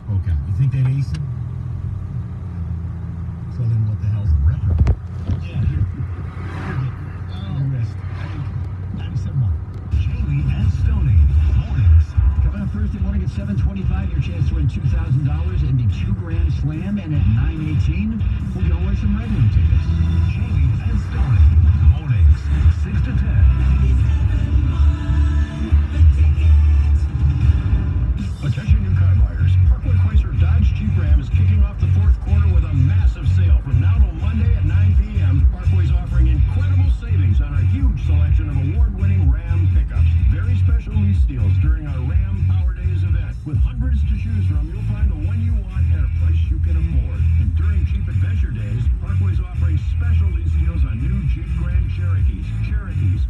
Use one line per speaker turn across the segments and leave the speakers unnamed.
Okay. You think they'd ace him? So then what the hell's the retro? Yeah, here. Wrist. 97 mark.
Jamie and Stoney. Mornings. Coming up Thursday morning at 7:25, your chance to win $2,000 in the $2 Slam. And at 9:18, we'll give away some Red Wing tickets. Jamie and Stoney. Mornings, 6 to 10. Attention new car buyers. Parkway Chrysler Dodge Jeep Ram is kicking off the fourth quarter with a massive sale. From now till Monday at 9 p.m., Parkway's offering incredible savings on a huge selection of award-winning Ram pickups. Very special lease deals during our Ram Power Days event. With hundreds to choose from, you'll find the one you want at a price you can afford. And during Jeep Adventure Days, Parkway's offering special lease deals on new Jeep Grand Cherokees,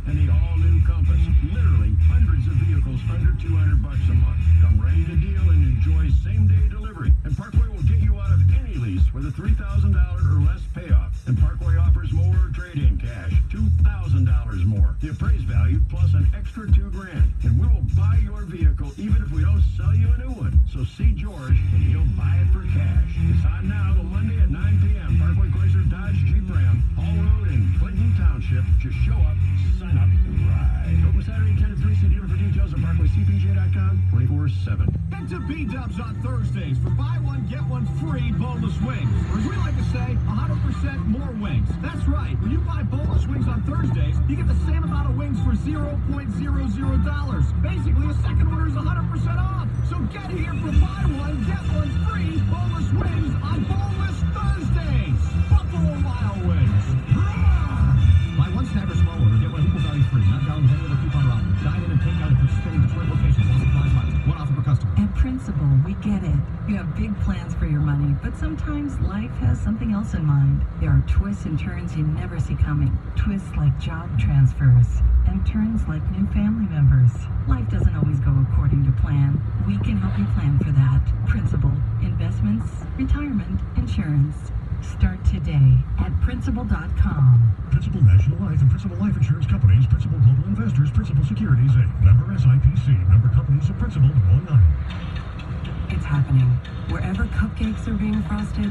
and the all-new Compass. Literally hundreds of vehicles under $200 a month. Come ready to deal and enjoy same-day delivery. And Parkway will get you out of any lease with a $3,000 or less payoff. And Parkway offers more trade-in cash, $2,000 more. The appraised value plus an extra $2,000. And we will buy your vehicle even if we don't sell you a new one. So see George and he'll buy it for cash. It's on now till Monday at 9 p.m. Parkway Chrysler Dodge Jeep Ram, Hall Road in Clinton Township. Just show up, sign up, and ride. Open Saturday 10 to 3. See dealer for details at ParkwayCPJ.com 24/7. Head to B-Dubs on Thursdays for buy one, get one free boneless wings. Or as we like to say, 100% more wings. That's right. When you buy boneless wings on Thursdays, you get the same amount of wings for $0.00. Basically, a second order is 100% off. So get here for buy one, get one free boneless wings on Boneless Thursdays. Buffalo Wild Wings. Buy one snack or small order, get one equal value free. Not valid with any other coupon or offer. Dine in and take out at participating Detroit locations. While supplies last. One offer per customer.
At Principal, we get it. You have big plans for your money, but sometimes life has something else in mind. There are twists and turns you never see coming. Twists like job transfers and turns like new family members. Life doesn't always go according to plan. We can help you plan for that. Principal, investments, retirement, insurance. Start today at Principal.com.
Principal National Life and Principal Life Insurance Companies, Principal Global Investors, Principal Securities, Inc. Member SIPC. Member companies of Principal 109.
It's happening. Wherever cupcakes are being frosted,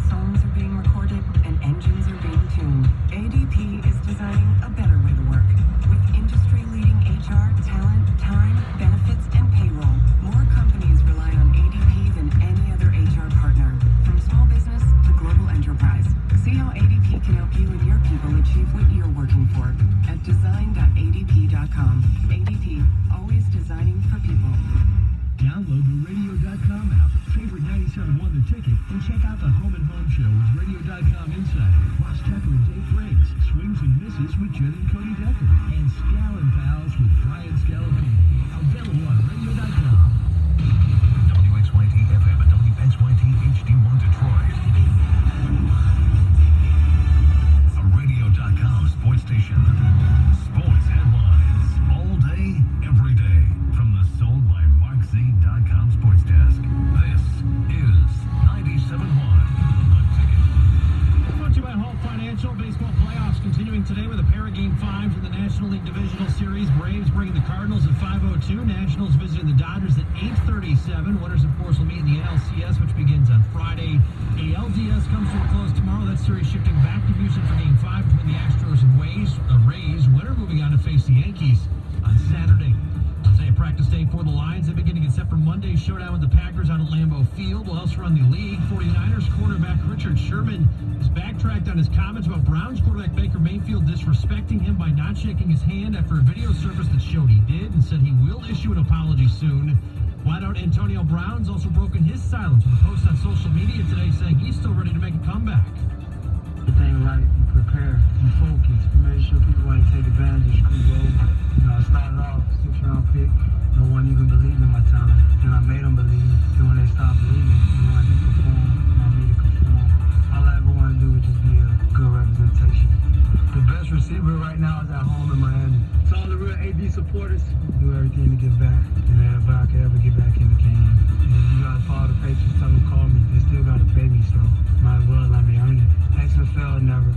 songs are being recorded, and engines are being tuned, ADP is designing a better way to work. With industry-leading HR, talent, time, benefits, and payroll, more companies rely on ADP than any other HR partner. From small business to global enterprise. See how ADP can help you and your people achieve what you're working for at design.adp.com. ADP, always designing for people.
Download the Radio.com app, favorite 97.1 The Ticket, and check out the Home and Home Show with Radio.com Insider, Ross Tucker and Dave Briggs, Swings and Misses with Jen and Cody Decker, and Scallon Pals with Brian Scalapini. Available on Radio.com.
WXYT FM and WXYT HD1 Detroit. A Radio.com sports station. Sports headlines all day, every day. From the Sold by MarkZ.com sports desk. This is 97.1 The Ticket.
Brought to you by Hall Financial. Baseball playoffs continuing today with a pair of Game 5s in the National League Divisional Series. Braves bringing the Cardinals at 5:02. Nationals visiting the Dodgers at 8:37. Winners, of course, will meet in the NLCS, which begins on Friday. ALDS comes to a close tomorrow. That series shifting back to Houston for Game 5 between the Astros and Rays. Winner moving on to face the Yankees on Saturday. Today, practice day for the Lions. They've been getting it set for Monday's showdown with the Packers out at Lambeau Field. Well, elsewhere on the league, 49ers quarterback Richard Sherman has backtracked on his comments about Browns quarterback Baker Mayfield disrespecting him by not shaking his hand after a video surfaced that showed he did, and said he will issue an apology soon. Wideout Antonio Brown's also broken his silence with a post on social media today saying he's still ready to make a comeback.
Everything right, you prepare, you focus, you make sure people ain't take advantage of screw you over. I started off 6th-round pick. No one even believed in my talent. And I made them believe. Then when they stopped believing, I can perform, I want me to conform. All I ever want to do is just be a good representation. The best receiver right now is at home in Miami. So all the real AD supporters do everything to get back. And if I could ever get back in the game. And you guys follow the Patriots, tell them call me. They still got to pay me, so might as well let me earn it. XFL never.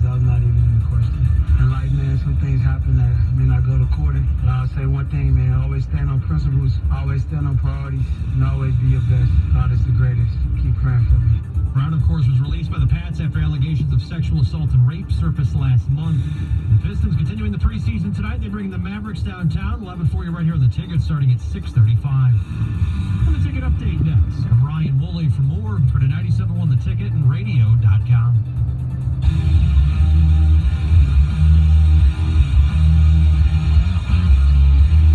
That was not even in the question. And like, man, some things happen that may not go to quarter, but I was say one thing, man. Always stand on principles, always stand on priorities, and always be your best. God is the greatest. Keep praying for me.
Brown, of course, was released by the Pats after allegations of sexual assault and rape surfaced last month. The Pistons continuing the preseason tonight. They bring the Mavericks downtown. 11 for you right here on the ticket, starting at 6:35. On the ticket update next. I'm Ryan Woolley for more for the 97.1 The Ticket and radio.com.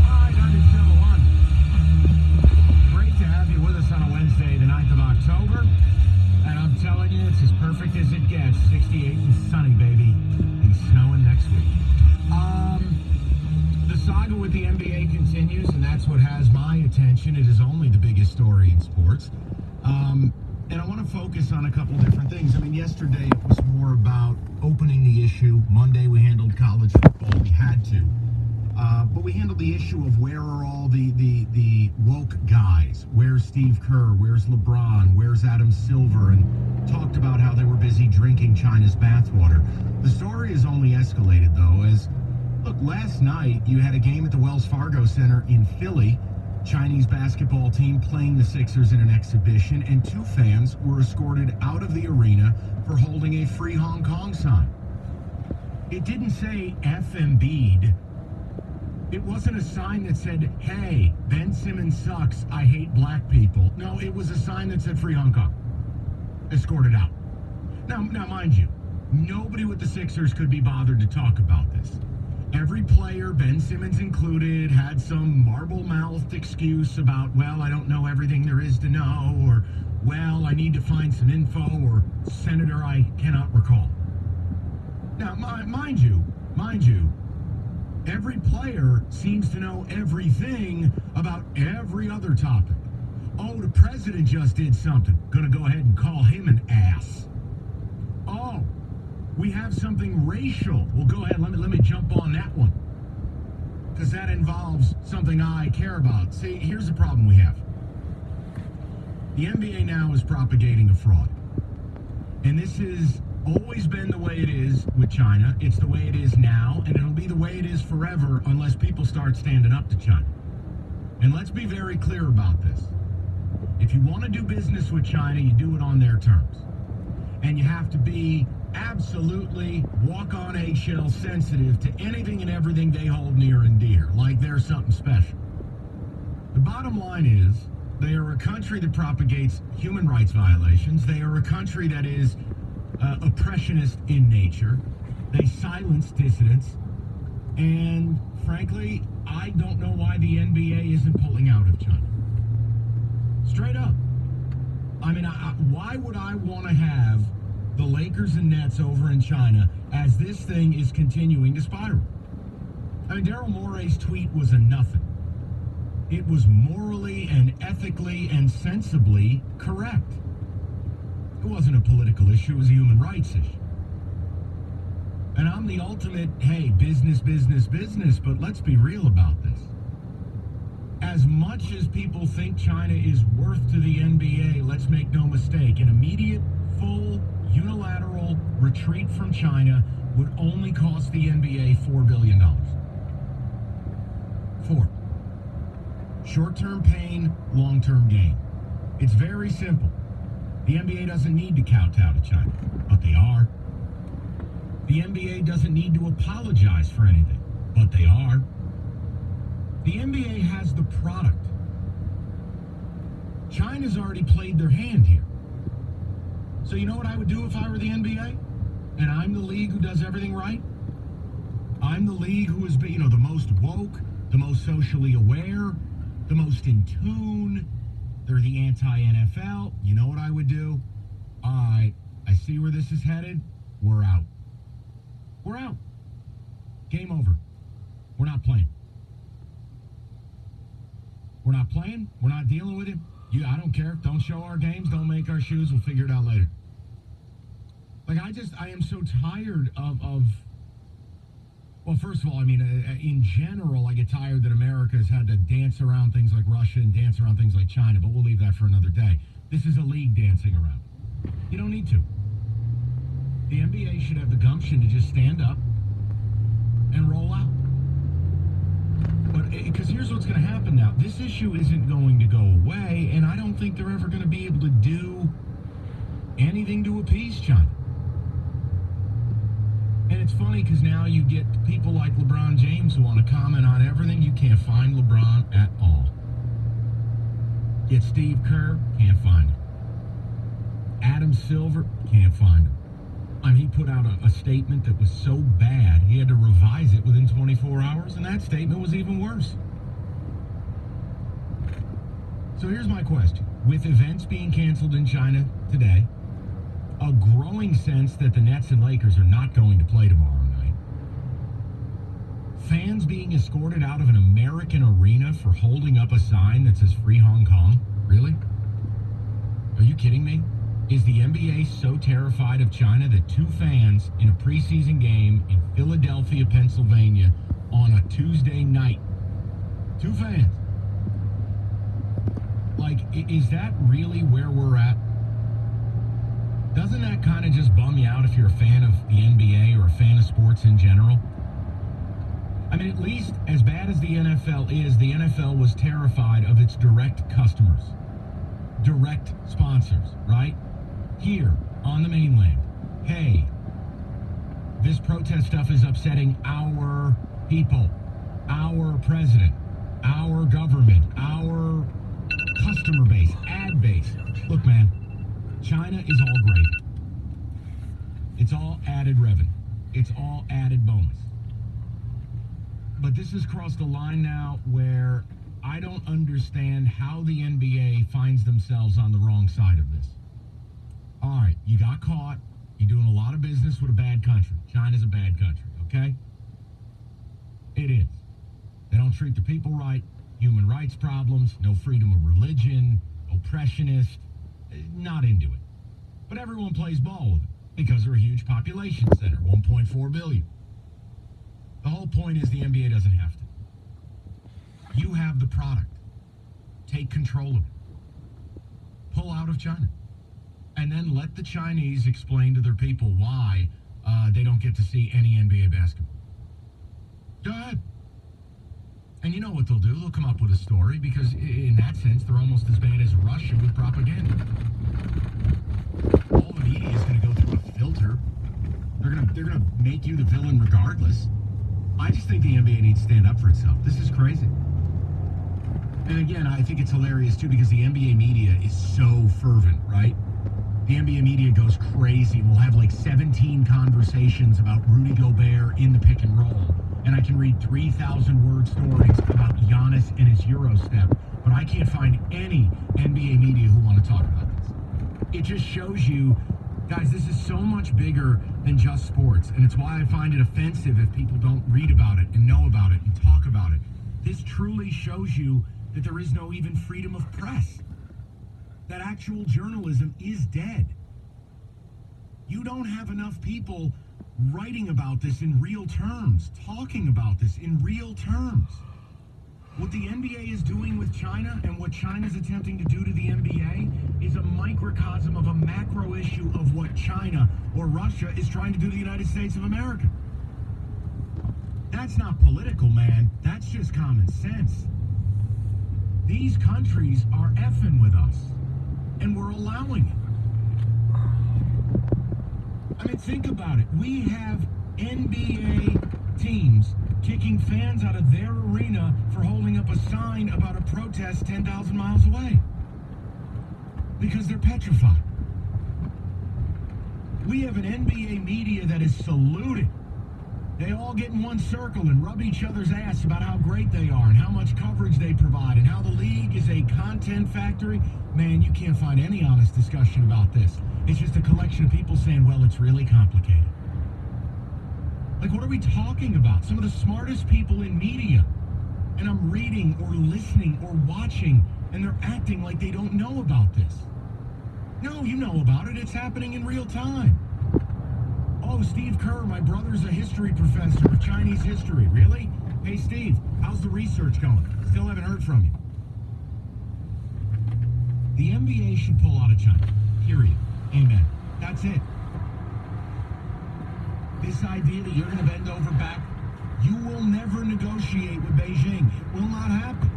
Hi, 97.1. Great to have you with us on a Wednesday, the 9th of October. And I'm telling you, it's as perfect as it gets. 68 and sunny, baby. And snowing next week. The saga with the NBA continues, and that's what has my attention. It is only the biggest story in sports. And I want to focus on a couple different things. I mean, yesterday it was more about opening the issue. Monday we handled college football. We had to. But we handled the issue of where are all the woke guys? Where's Steve Kerr? Where's LeBron? Where's Adam Silver? And talked about how they were busy drinking China's bathwater. The story has only escalated, though, as, look, last night you had a game at the Wells Fargo Center in Philly. Chinese basketball team playing the Sixers in an exhibition, and 2 fans were escorted out of the arena for holding a Free Hong Kong sign. It didn't say F Embiid. It wasn't a sign that said, hey, Ben Simmons sucks, I hate black people. No, it was a sign that said Free Hong Kong. Escorted out. Now, mind you, nobody with the Sixers could be bothered to talk about this. Every player, Ben Simmons included, had some marble-mouthed excuse about, well, I don't know everything there is to know, or, well, I need to find some info, or, Senator, I cannot recall. Now, mind you, every player seems to know everything about every other topic. Oh, the president just did something. Gonna go ahead and call him an ass. Oh, we have something racial. Well, go ahead, let me jump on that one. Because that involves something I care about. See, here's the problem we have. The NBA now is propagating a fraud. And this has always been the way it is with China. It's the way it is now, and it'll be the way it is forever unless people start standing up to China. And let's be very clear about this. If you want to do business with China, you do it on their terms. And you have to be absolutely walk on eggshells sensitive to anything and everything they hold near and dear, like they're something special. The bottom line is, they are a country that propagates human rights violations. They are a country that is oppressionist in nature. They silence dissidents. And frankly, I don't know why the NBA isn't pulling out of China. Straight up. I mean, why would I want to have the Lakers and Nets over in China as this thing is continuing to spiral? I mean, Daryl Morey's tweet was a nothing. It was morally and ethically and sensibly correct. It wasn't a political issue, it was a human rights issue. And I'm the ultimate, hey, business, but let's be real about this. As much as people think China is worth to the NBA, let's make no mistake, an immediate, full, unilateral retreat from China would only cost the NBA $4 billion. 4. Short-term pain, long-term gain. It's very simple. The NBA doesn't need to kowtow to China, but they are. The NBA doesn't need to apologize for anything, but they are. The NBA has the product. China's already played their hand here. So you know what I would do if I were the NBA? And I'm the league who does everything right? I'm the league who is, the most woke, the most socially aware, the most in tune. They're the anti-NFL. You know what I would do? All right, I see where this is headed. We're out. We're out. Game over. We're not playing. We're not playing. We're not dealing with it. I don't care. Don't show our games. Don't make our shoes. We'll figure it out later. Like, I am so tired of well, first of all, I mean, in general, I get tired that America has had to dance around things like Russia and dance around things like China, but we'll leave that for another day. This is a league dancing around. You don't need to. The NBA should have the gumption to just stand up and roll out. But
going to happen now. This issue isn't going to go away, and I don't think they're ever going to be able to do anything to appease China. And it's funny because now you get people like LeBron James who want to comment on everything. You can't find LeBron at all. Get Steve Kerr, can't find him. Adam Silver, can't find him. I mean, he put out a statement that was so bad, he had to revise it within 24 hours, and that statement was even worse. So here's my question. With events being canceled in China today, a growing sense that the Nets and Lakers are not going to play tomorrow night, fans being escorted out of an American arena for holding up a sign that says Free Hong Kong? Really? Are you kidding me? Is the NBA so terrified of China that two fans in a preseason game in Philadelphia, Pennsylvania on a Tuesday night, two fans, like, is that really where we're at? Doesn't that kind of just bum you out if you're a fan of the NBA or a fan of sports in general? I mean, at least as bad as the NFL is, the NFL was terrified of its direct customers, direct sponsors, right? Here on the mainland, hey, this protest stuff is upsetting our people, our president, our government, our customer base, ad base. Look, man, China is all great. It's all added revenue. It's all added bonus. But this has crossed a line now where I don't understand how the NBA finds themselves on the wrong side of this. All right, you got caught. You're doing a lot of business with a bad country. China's a bad country, okay? It is. They don't treat the people right. Human rights problems, no freedom of religion, oppressionist, not into it. But everyone plays ball with it because they're a huge population center, 1.4 billion. The whole point is the NBA doesn't have to. You have the product. Take control of it. Pull out of China. And then let the Chinese explain to their people why they don't get to see any NBA basketball. Go ahead. And you know what they'll do? They'll come up with a story because in that sense, they're almost as bad as Russia with propaganda. All the media is going to go through a filter. They're gonna make you the villain regardless. I just think the NBA needs to stand up for itself. This is crazy. And again, I think it's hilarious too because the NBA media is so fervent, right? The NBA media goes crazy. We'll have like 17 conversations about Rudy Gobert in the pick and roll. And I can read 3,000-word stories about Giannis and his Euro step. But I can't find any NBA media who want to talk about this. It just shows you, guys, this is so much bigger than just sports. And it's why I find it offensive if people don't read about it and know about it and talk about it. This truly shows you that there is no even freedom of press. That actual journalism is dead. You don't have enough people writing about this in real terms, talking about this in real terms. What the NBA is doing with China and what China's attempting to do to the NBA is a microcosm of a macro issue of what China or Russia is trying to do to the United States of America. That's not political, man. That's just common sense. These countries are effing with us. And we're allowing it. I mean, think about it. We have NBA teams kicking fans out of their arena for holding up a sign about a protest 10,000 miles away. Because they're petrified. We have an NBA media that is saluted. They all get in one circle and rub each other's ass about how great they are and how much coverage they provide and how the league is a content factory. Man, you can't find any honest discussion about this. It's just a collection of people saying, well, it's really complicated. Like, what are we talking about? Some of the smartest people in media. And I'm reading or listening or watching, and they're acting like they don't know about this. No, you know about it. It's happening in real time. Oh, Steve Kerr, my brother's a history professor of Chinese history. Really? Hey, Steve, how's the research going? Still haven't heard from you. The NBA should pull out of China. Period. Amen. That's it. This idea that you're going to bend over back, you will never negotiate with Beijing. It will not happen.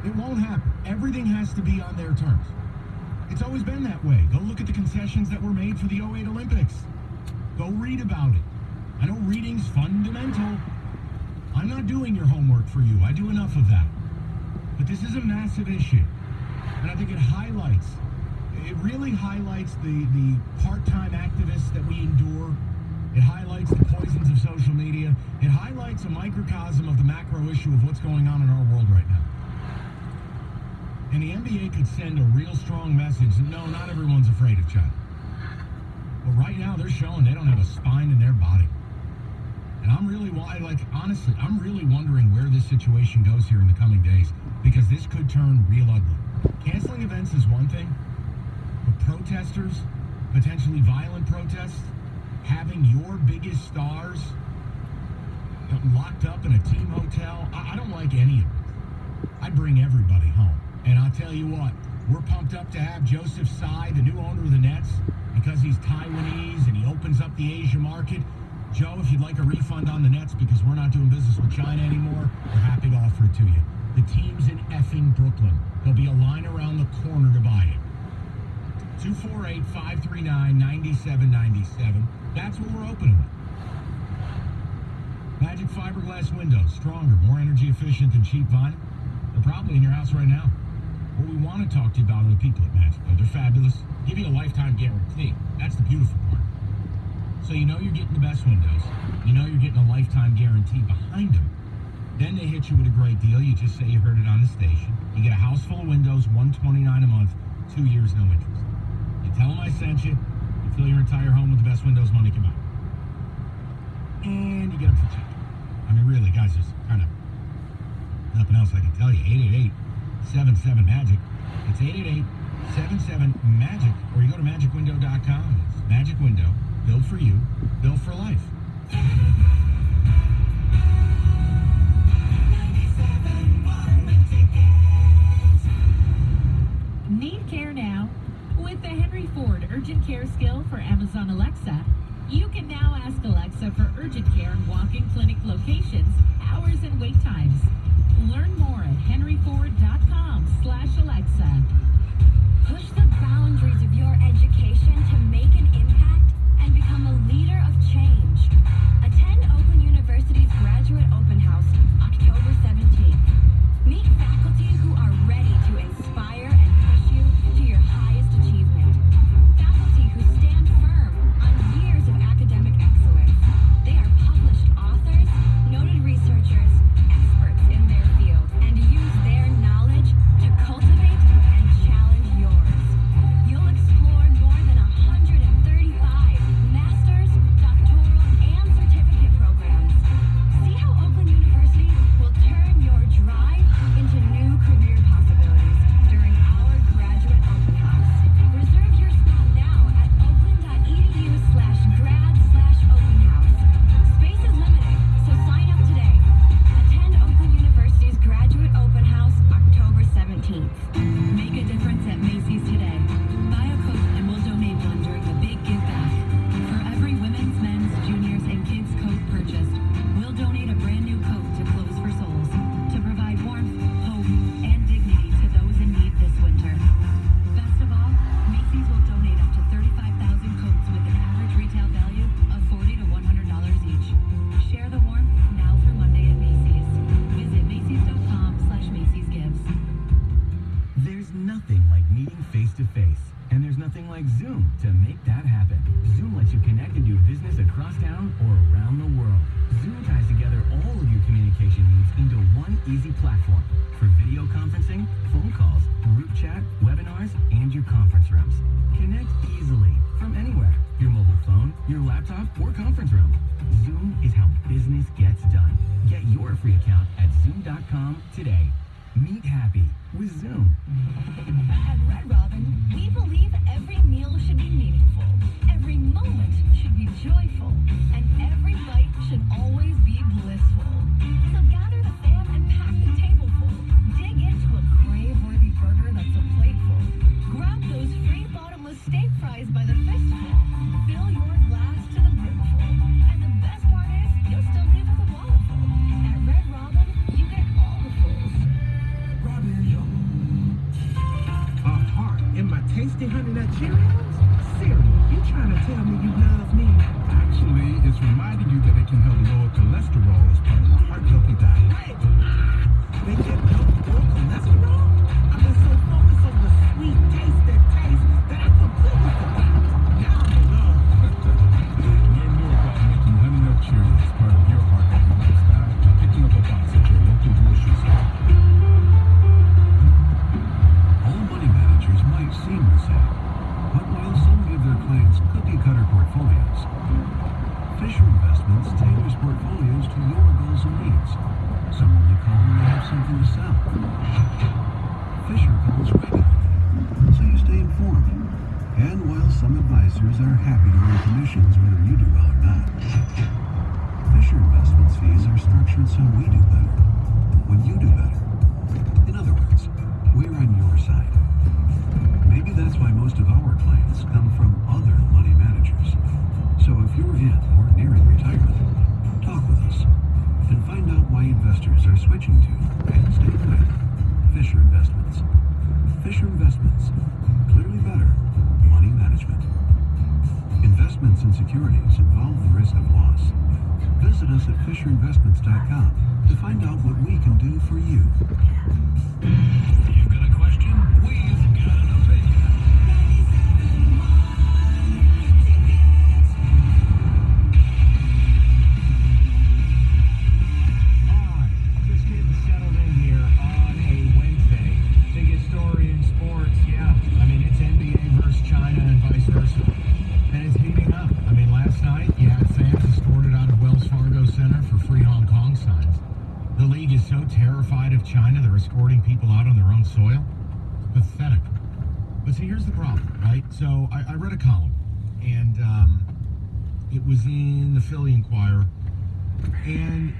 It won't happen. Everything has to be on their terms. It's always been that way. Go look at the concessions that were made for the 08 Olympics. Go read about it. I know reading's fundamental. I'm not doing your homework for you. I do enough of that. But this is a massive issue. And I think it really highlights the part-time activists that we endure. It highlights the poisons of social media. It highlights a microcosm of the macro issue of what's going on in our world right now. And the NBA could send a real strong message that, no, not everyone's afraid of China. But right now, they're showing they don't have a spine in their body. And I'm really wondering where this situation goes here in the coming days, because this could turn real ugly. Canceling events is one thing, but protesters, potentially violent protests, having your biggest stars locked up in a team hotel, I don't like any of it. I'd bring everybody home. And I'll tell you what, we're pumped up to have Joseph Tsai, the new owner of the Nets, because he's Taiwanese and he opens up the Asia market. Joe, if you'd like a refund on the Nets because we're not doing business with China anymore, we're happy to offer it to you. The team's in effing Brooklyn. There'll be a line around the corner to buy it. 248-539-9797. That's what we're opening with. Magic fiberglass windows, stronger, more energy efficient than cheap vinyl. They're probably in your house right now. What we want to talk to you about are the people at Magic, though. They're fabulous. Give you a lifetime guarantee. That's the beautiful part. So you know you're getting the best windows. You know you're getting a lifetime guarantee behind them. Then they hit you with a great deal. You just say you heard it on the station. You get a house full of windows, $129 a month, 2 years, no interest. You tell them I sent you. You fill your entire home with the best windows money can buy. And you get them for cheap. I mean, really, guys, there's kind of nothing else I can tell you. 888-77-MAGIC. It's 888-77-MAGIC. Or you go to magicwindow.com. It's Magic Window. Built for you. Built for life.
Need care now? With the Henry Ford Urgent Care skill for Amazon Alexa, you can now ask Alexa for urgent care in walk-in clinic locations, hours, and wait times. Learn more at henryford.com/Alexa.
Push the boundaries of your education to make an impact and become a leader of change. Attend Oakland University's Graduate Open House, October 17th. Meet faculty who are ready to inspire and push you to your highest achievement. Faculty who stand firm on years of academic excellence. They are published authors, noted researchers, experts in their field, and use their knowledge to cultivate and challenge yours. You'll explore more than 135 master's, doctoral, and certificate programs. See how Oakland University will turn your drive into new career possibilities during our Graduate Open House. Reserve your spot now at oakland.edu/grad/open house. Space is limited, so sign up today. Attend Oakland University's Graduate Open House, October 17th.
Make a difference at Macy's today. Buy a coat and we'll donate one during the big give back. For every women's, men's, juniors, and kids coat purchased, we'll donate a brand new coat to Clothes for Souls to provide warmth, hope, and dignity to those in need this winter. Best of all, Macy's will donate up to 35,000 coats with an average retail value of $40 to $100 each. Share the warmth now through Monday at Macy's. Visit Macy's.com/Macy's Gives.
There's nothing like meeting face-to-face, and there's nothing like Zoom to make that happen. Zoom lets you connect and do business across town or around the world. Zoom ties together all of your communication needs into one easy platform for video conferencing, phone calls, group chat, webinars, and your conference rooms. Connect easily from anywhere, your mobile phone, your laptop, or conference room. Zoom is how business gets done. Get your free account at Zoom.com today. Meet happy with Zoom.
At Red Robin, we believe every meal should be meaningful, every moment should be joyful, and every bite should always be blissful. So gather the fam and pack the table full. Dig into a crave-worthy burger that's a plateful. Grab those free bottomless steak fries by the fistful. Fill your glass to the brimful. And the best part is, you'll still leave with a wallet full. At Red Robin, you get all the fulls.
Robin,
tell me you love me.
Actually, it's reminding you that it can help lower cholesterol as part of a heart-healthy diet.
Wait. They can help lower cholesterol? I've been so focused on the sweet taste that tastes that I completely forgot. Now I'm in love.
Learn more about making Honey Nut Cheerios part of your heart-healthy lifestyle by picking up a box at your local grocery store. All money managers might seem the same, but while some give their clients cookie-cutter portfolios, Fisher Investments tailors portfolios to your goals and needs. Some only call when they have something to sell. Fisher calls regularly, so you stay informed. And while some advisors are happy to earn commissions whether you do well or not, Fisher Investments fees are structured so we do better when you do better. In other words, we're on your side. Maybe that's why most of our clients come from other money managers. So if you're in or nearing retirement, talk with us and find out why investors are switching to and staying with Fisher Investments. Fisher Investments, clearly better money management. Investments in securities involve the risk of loss. Visit us at FisherInvestments.com to find out what we can do for you. You've got a question? We've got an opinion.
Just getting settled in here on a Wednesday. Biggest story in sports, yeah. I mean, it's NBA versus China and vice versa. And it's heating up. I mean, last night you had fans escorted out of Wells Fargo Center for free Hong Kong signs. The league is so terrified of China, they're escorting people out on their own soil. It's pathetic. But see, here's the problem, right? So I read a column, and it was in the Philly Inquirer, and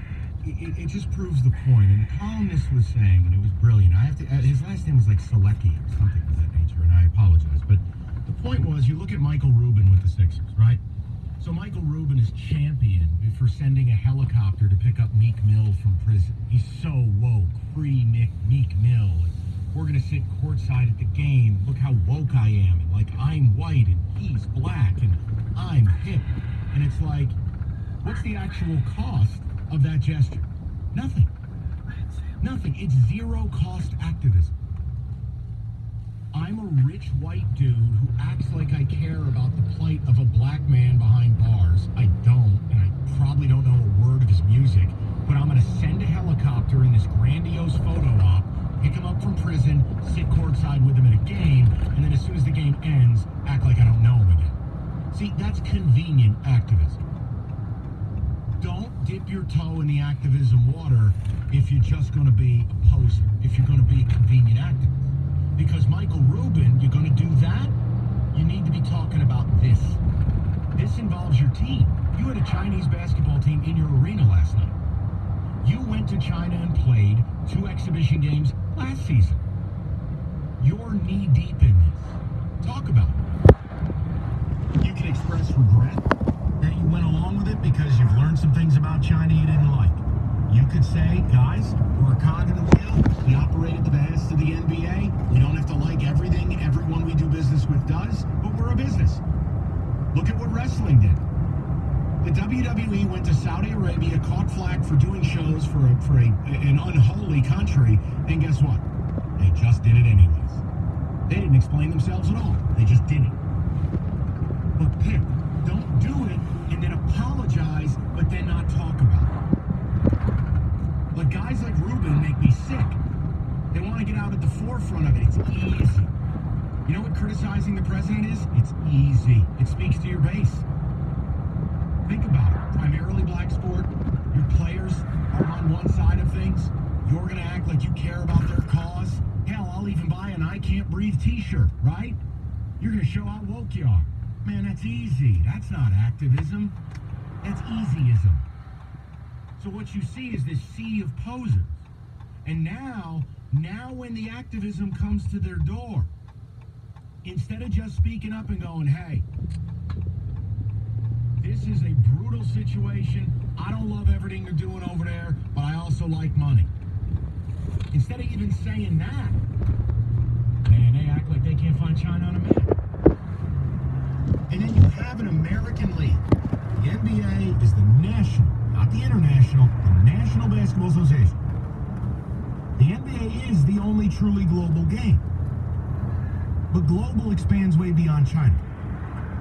it just proves the point. And the columnist was saying, and it was brilliant. I have to. His last name was like Selecki or something of that nature, and I apologize. But the point was, you look at Michael Rubin with the Sixers, right? So Michael Rubin is championed for sending a helicopter to pick up Meek Mill from prison. He's so woke, free Meek Mill. We're gonna sit courtside at the game. Look how woke I am, and like I'm white and he's black and I'm hip. And it's like, what's the actual cost of that gesture? Nothing. Nothing. It's zero cost activism. I'm a rich white dude who acts like I care about the plight of a black man behind bars. I don't, and I probably don't know a word of his music, but I'm gonna send a helicopter in this grandiose photo op, pick him up from prison, sit courtside with him at a game, and then as soon as the game ends, act like I don't know him again. See, that's convenient activism. Don't dip your toe in the activism water if you're just going to be a poser, if you're going to be a convenient activist. Because Michael Rubin, you're going to do that, you need to be talking about this. This involves your team. You had a Chinese basketball team in your arena last night. You went to China and played 2 exhibition games last season. You're knee-deep in this. Talk about it. You can express regret that you went along with it because you've learned some things about China you didn't like. You could say, guys, we're a cog in the wheel. We operate at the behest of the NBA. We don't have to like everything everyone we do business with does, but we're a business. Look at what wrestling did. The WWE went to Saudi Arabia, caught flack for doing shows for an unholy country, and guess what? They just did it anyways. They didn't explain themselves at all. They just did it. But pick, don't do it and then apologize, but then not talk about it. But guys like Rubin make me sick. They want to get out at the forefront of it. It's easy. You know what criticizing the president is? It's easy. It speaks to your base. Think about it. Primarily black sport. Your players are on one side of things. You're going to act like you care about their cause. Hell, I'll even buy an I Can't Breathe t-shirt, right? You're going to show how woke you are. Man, that's easy. That's not activism. That's easyism. So what you see is this sea of posers. And now when the activism comes to their door, instead of just speaking up and going, hey, this is a brutal situation. I don't love everything they're doing over there, but I also like money. Instead of even saying that, man, they act like they can't find China on a map. And then you have have an American league. The NBA is the national, not the international, the National Basketball Association. The NBA is the only truly global game. But global expands way beyond China.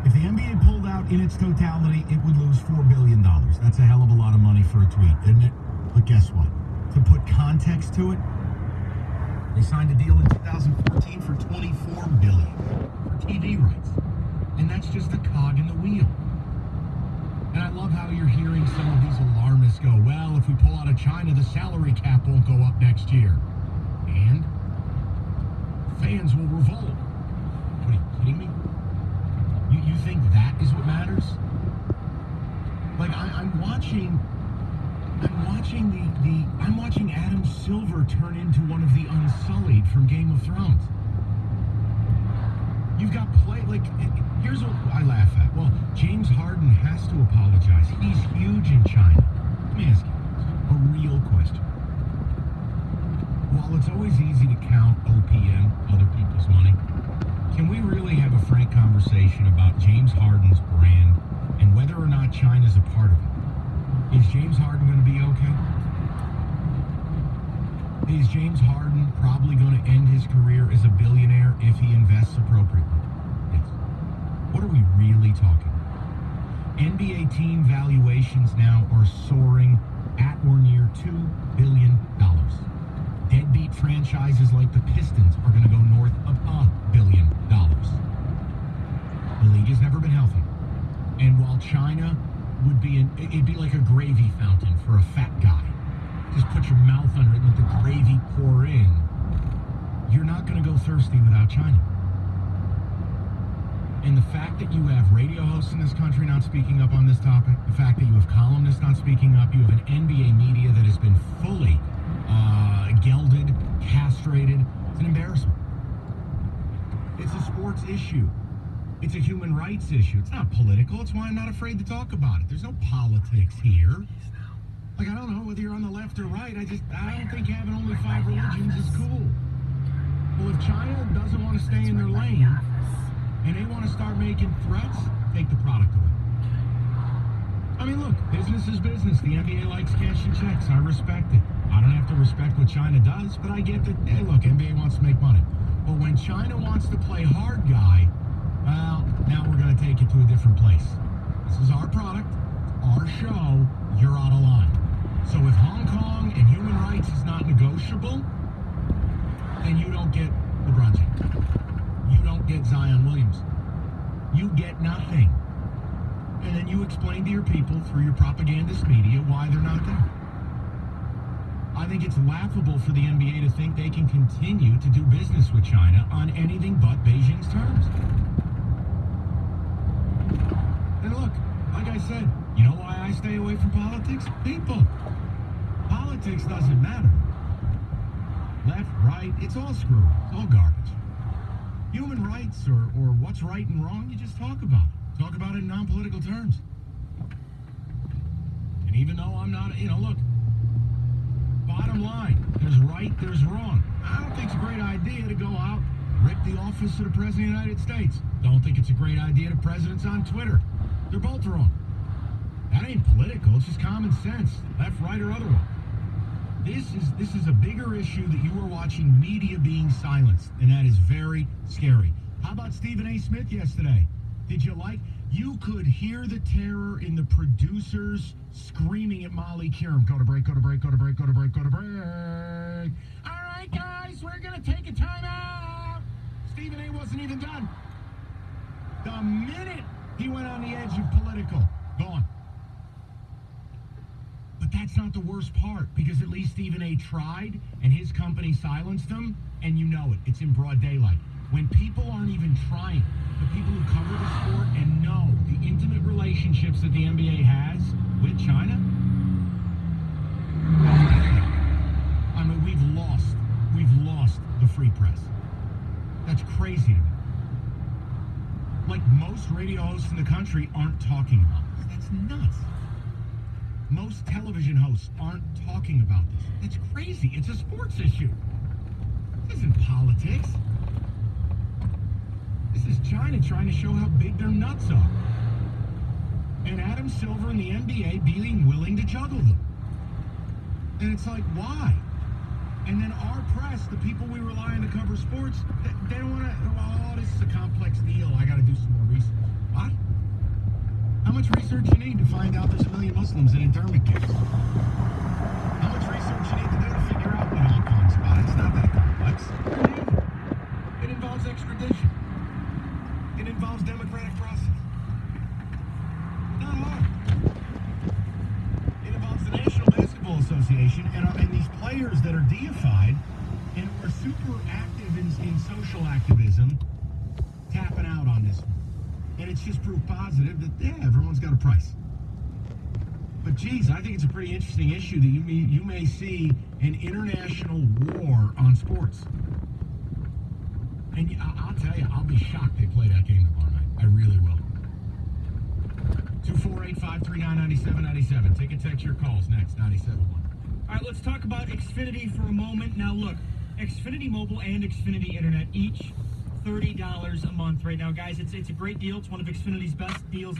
If the NBA pulled out in its totality, it would lose $4 billion. That's a hell of a lot of money for a tweet, isn't it? But guess what? To put context to it, they signed a deal in 2014 for $24 billion for TV rights. And that's just a cog in the wheel. And I love how you're hearing some of these alarmists go, well, if we pull out of China, the salary cap won't go up next year. And fans will revolt. What, are you kidding me? You think that is what matters? Like, I'm watching Adam Silver turn into one of the Unsullied from Game of Thrones. You've got here's what I laugh at. Well, James Harden has to apologize. He's huge in China. Let me ask you a real question. While it's always easy to count OPM, other people's money, can we really have a frank conversation about James Harden's brand and whether or not China's a part of it? Is James Harden going to be okay? Is James Harden probably going to end his career as a billionaire if he invests appropriately? Yes. What are we really talking about? NBA team valuations now are soaring at or near $2 billion. Deadbeat franchises like the Pistons are going to go north of $1 billion. The league has never been healthy. And while China would be it'd be like a gravy fountain for a fat guy. Just put your mouth under it and let the gravy pour in. You're not going to go thirsty without China. And the fact that you have radio hosts in this country not speaking up on this topic, the fact that you have columnists not speaking up, you have an NBA media that has been fully gelded, castrated. It's an embarrassment. It's a sports issue. It's a human rights issue. It's not political. It's why I'm not afraid to talk about it. There's no politics here. Like, I don't know whether you're on the left or right. I don't think having only 5 religions is cool. Well, if China doesn't want to stay in their lane and they want to start making threats, take the product away. I mean, look, business is business. The NBA likes cashing checks. I respect it. I don't have to respect what China does, but I get that, hey, look, NBA wants to make money. But when China wants to play hard guy, well, now we're going to take it to a different place. This is our product, our show, you're out of line. So if Hong Kong and human rights is not negotiable, then you don't get LeBron James. You don't get Zion Williams. You get nothing. And then you explain to your people through your propagandist media why they're not there. I think it's laughable for the NBA to think they can continue to do business with China on anything but Beijing's terms. And look, like I said, you know why I stay away from politics? People. Politics doesn't matter. Left, right, it's all screwy. It's all garbage. Human rights or what's right and wrong, you just talk about it. Talk about it in non-political terms. And even though I'm not, look, bottom line, there's right, there's wrong. I don't think it's a great idea to go out, rip the office of the President of the United States. Don't think it's a great idea to presidents on Twitter. They're both wrong. That ain't political, it's just common sense, left, right, or otherwise. This is a bigger issue that you are watching media being silenced, and that is very scary. How about Stephen A. Smith yesterday? Did you you could hear the terror in the producers screaming at Molly Qerim. Go to break, go to break, go to break, go to break, go to break. All right, guys, we're going to take a timeout. Stephen A. wasn't even done. The minute he went on the edge of political, gone. But that's not the worst part, because at least Stephen A. tried, and his company silenced him, and you know it. It's in broad daylight. When people aren't even trying, the people who cover the sport and know the intimate relationships that the NBA has with China, I mean, we've lost the free press. That's crazy to me. Like, most radio hosts in the country aren't talking about this. That's nuts. Most television hosts aren't talking about this. That's crazy. It's a sports issue. This isn't politics. This is China trying to show how big their nuts are. and Adam Silver and the NBA being willing to juggle them. And it's like, why? And then our press, the people we rely on to cover sports, they don't want to, oh, this is a complex deal. I got to do some more research. What? How much research you need to find out there's 1 million Muslims in internment camps? How much research you need to do to figure out what Hong Kong's about? It's not that complex. It involves extradition. It involves democratic process. Not hard. It involves the National Basketball Association and these players that are deified and are super active in social activism tapping out on this one. And it's just proof positive that, yeah, everyone's got a price. But, geez, I think it's a pretty interesting issue that you may see an international war on sports. And I'll tell you, I'll be shocked they play that game tomorrow night. I really will. 248-539-9797. Take and text your calls next, 97.1.
All right, let's talk about Xfinity for a moment. Now, look, Xfinity Mobile and Xfinity Internet, each $30 a month right now. Guys, it's a great deal. It's one of Xfinity's best deals.